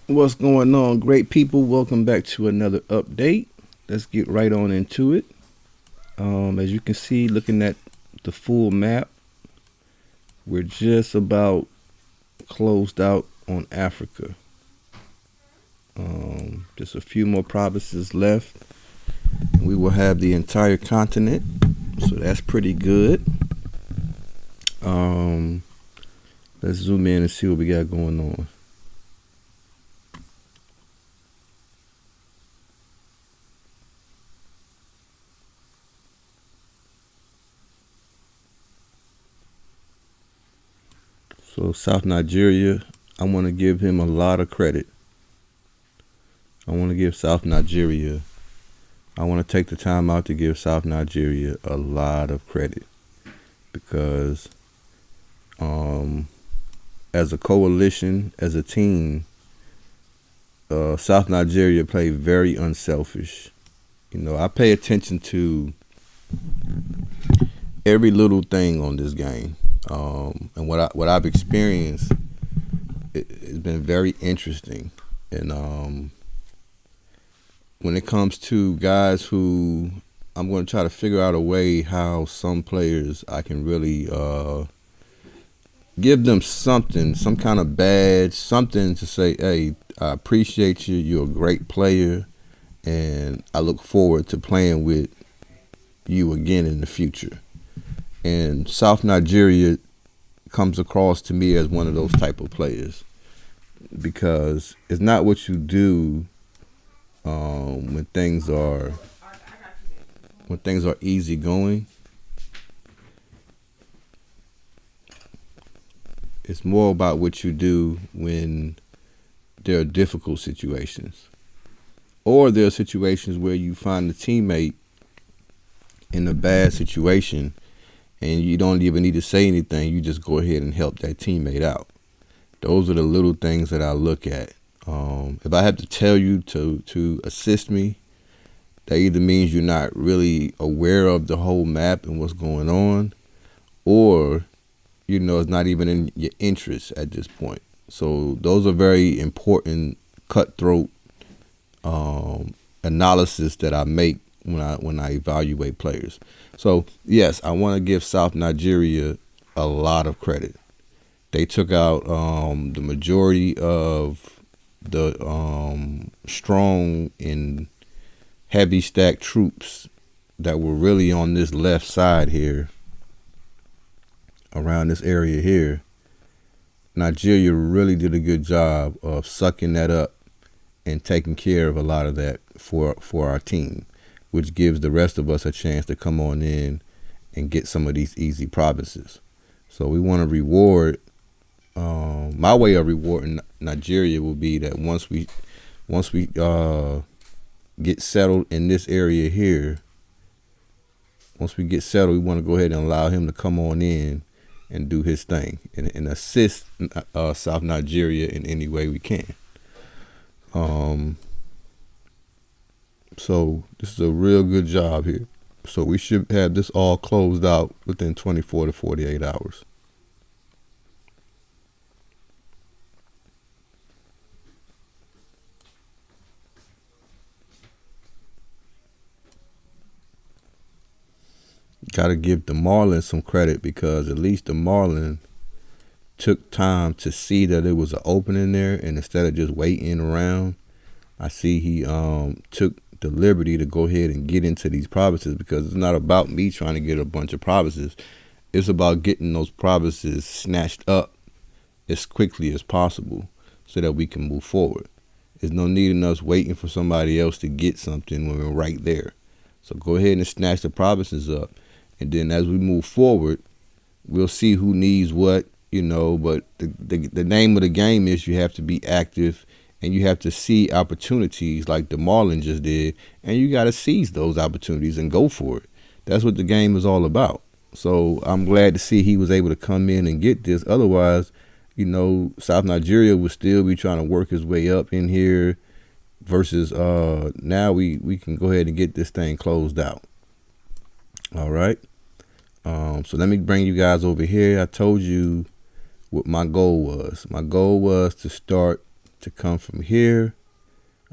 What's going on, great people? Welcome back to another update. Let's get right on into it. As you can see, looking at the full map, we're just about closed out on Africa. Just a few more provinces left. We will have the entire continent, so that's pretty good. Um, let's zoom in and see what we got going on. So South Nigeria, I want to give him a lot of credit. I want to give South Nigeria. I want to take the time out to give South Nigeria a lot of credit because, as a coalition, as a team, South Nigeria played very unselfish. I pay attention to every little thing on this game, and what I've experienced, it's been very interesting. And when it comes to guys who, I'm going to try to figure out a way how some players I can really give them something, some kind of badge, something to say, hey, I appreciate you. You're a great player, and I look forward to playing with you again in the future. And South Nigeria comes across to me as one of those type of players because it's not what you do when things are easy going. It's more about what you do when there are difficult situations, or there are situations where you find a teammate in a bad situation and you don't even need to say anything. You just go ahead and help that teammate out. Those are the little things that I look at. If I have to tell you to assist me, that either means you're not really aware of the whole map and what's going on, or it's not even in your interest at this point. So those are very important, cutthroat analysis that I make when I evaluate players. So yes, I want to give South Nigeria a lot of credit. They took out the majority of the strong and heavy stacked troops that were really on this left side here, around this area here. Nigeria really did a good job of sucking that up and taking care of a lot of that for our team, which gives the rest of us a chance to come on in and get some of these easy provinces. So we want to reward. My way of rewarding Nigeria will be that once we get settled in this area here, once we get settled, we want to go ahead and allow him to come on in and do his thing and assist South Nigeria in any way we can. So this is a real good job here. So we should have this all closed out within 24 to 48 hours. Got to give the Marlins some credit because at least the Marlins took time to see that it was an opening there, and instead of just waiting around, I see he took the liberty to go ahead and get into these provinces, because it's not about me trying to get a bunch of provinces. It's about getting those provinces snatched up as quickly as possible so that we can move forward. There's no need in us waiting for somebody else to get something when we're right there. So go ahead and snatch the provinces up. And then as we move forward, we'll see who needs what, but the name of the game is you have to be active and you have to see opportunities like the Marlins just did, and you got to seize those opportunities and go for it. That's what the game is all about. So I'm glad to see he was able to come in and get this. Otherwise, South Nigeria would still be trying to work his way up in here versus now we can go ahead and get this thing closed out. All right. So let me bring you guys over here. I told you what my goal was. My goal was to start to come from here.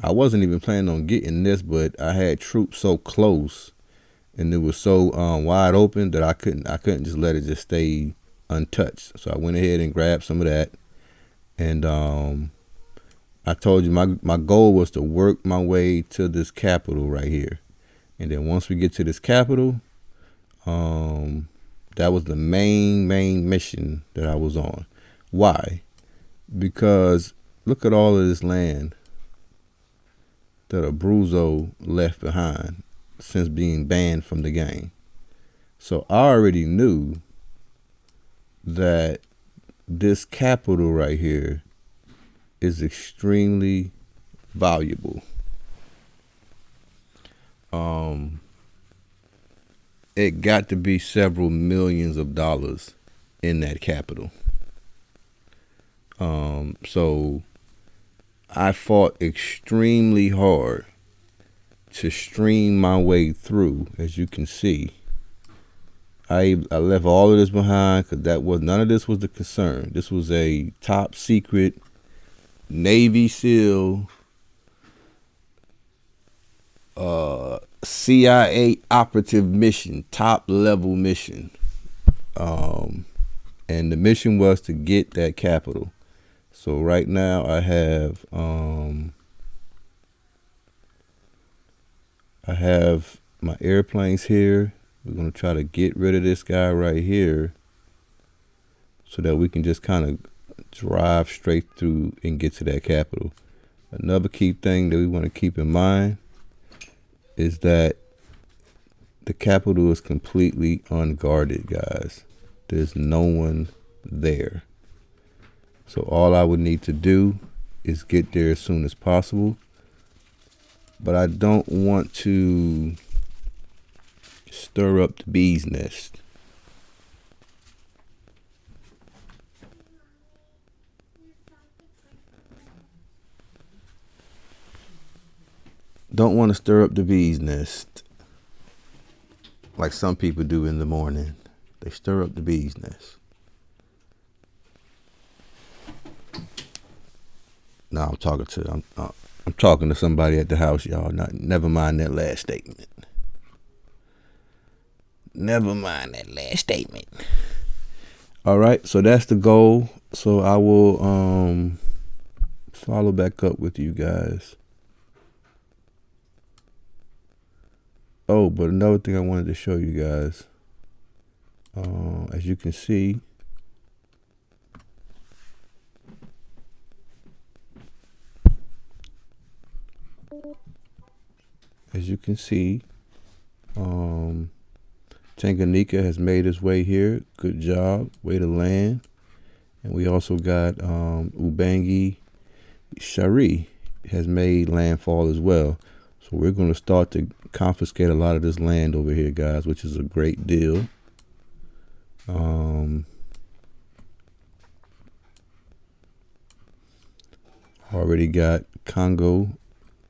I wasn't even planning on getting this, but I had troops so close and it was so wide open that I couldn't just let it just stay untouched. So I went ahead and grabbed some of that. And I told you my goal was to work my way to this capital right here. And then once we get to this capital, that was the main mission that I was on. Why? Because look at all of this land that Abruzzo left behind since being banned from the game. So I already knew that this capital right here is extremely valuable. It got to be several millions of dollars in that capital. So I fought extremely hard to stream my way through. As you can see, I left all of this behind because none of this was the concern. This was a top secret Navy SEAL, CIA operative mission, top level mission. And the mission was to get that capital. So right now I have my airplanes here. We're going to try to get rid of this guy right here so that we can just kind of drive straight through and get to that capital. Another key thing that we want to keep in mind is that the capital is completely unguarded, guys. There's no one there. So all I would need to do is get there as soon as possible. But I don't want to stir up the bee's nest. Don't want to stir up the bee's nest like some people do in the morning. They stir up the bee's nest. Now I'm talking to somebody at the house, y'all. Never mind that last statement. Never mind that last statement. All right, so that's the goal. So I will follow back up with you guys. Oh, but another thing I wanted to show you guys. As you can see, Tanganyika has made its way here. Good job, way to land. And we also got Ubangi Shari has made landfall as well. So we're going to start to confiscate a lot of this land over here, guys, which is a great deal. Already got Congo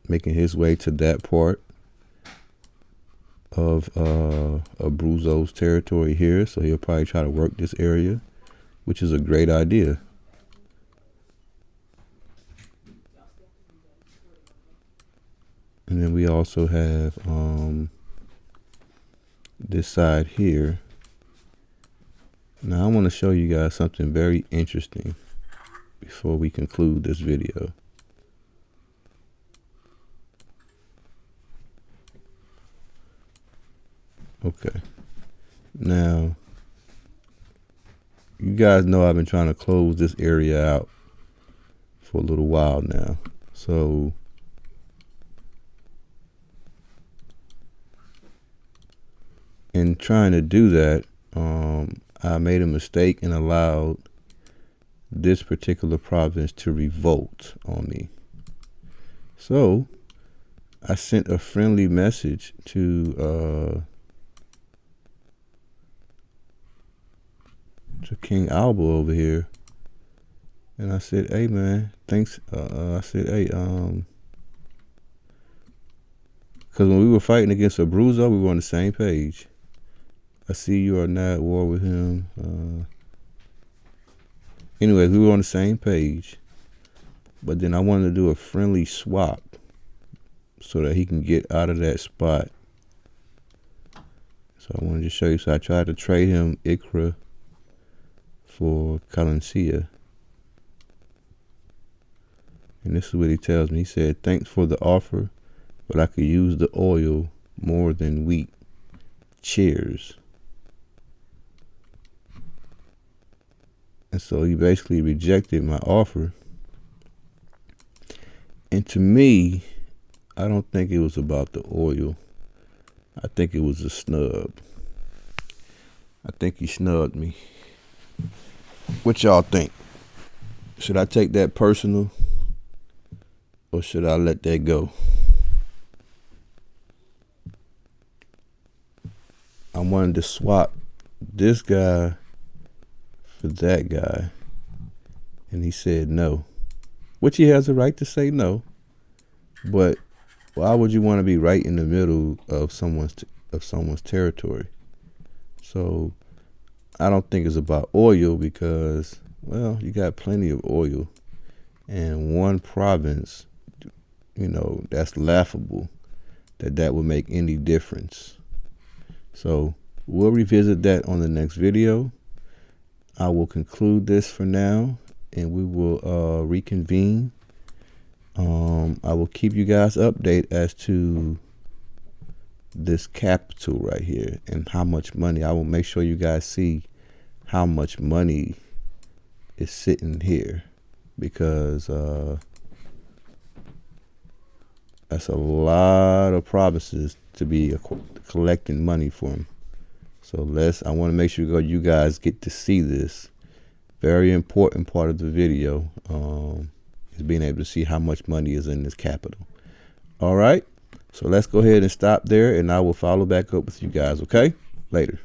making his way to that part of Abruzzo's territory here. So he'll probably try to work this area, which is a great idea. And then we also have this side here. Now I want to show you guys something very interesting before we conclude this video. Okay. Now, you guys know I've been trying to close this area out for a little while now. So in trying to do that, I made a mistake and allowed this particular province to revolt on me. So I sent a friendly message to King Alba over here, and I said, "Hey man, thanks." I said, "Hey, because when we were fighting against Abruzzo, we were on the same page. I see you are now at war with him." Anyway, we were on the same page, But then I wanted to do a friendly swap so that he can get out of that spot. So I wanted to show you. So I tried to trade him Ikra for Calencia. And this is what he tells me. He said, thanks for the offer, but I could use the oil more than wheat. Cheers. And so he basically rejected my offer. And to me, I don't think it was about the oil. I think it was a snub. I think he snubbed me. What y'all think? Should I take that personal? Or should I let that go? I wanted to swap this guy for that guy. And he said no. Which he has a right to say no. But why would you want to be right in the middle of someone's territory? So I don't think it's about oil because, well, you got plenty of oil. And one province, you know, that's laughable that would make any difference. So we'll revisit that on the next video. I will conclude this for now and we will reconvene. I will keep you guys updated as to this capital right here and how much money. I will make sure you guys see how much money is sitting here because that's a lot of provinces to be collecting money from. So I want to make sure you guys get to see this. Very important part of the video is being able to see how much money is in this capital. All right. So let's go ahead and stop there and I will follow back up with you guys. Okay. Later.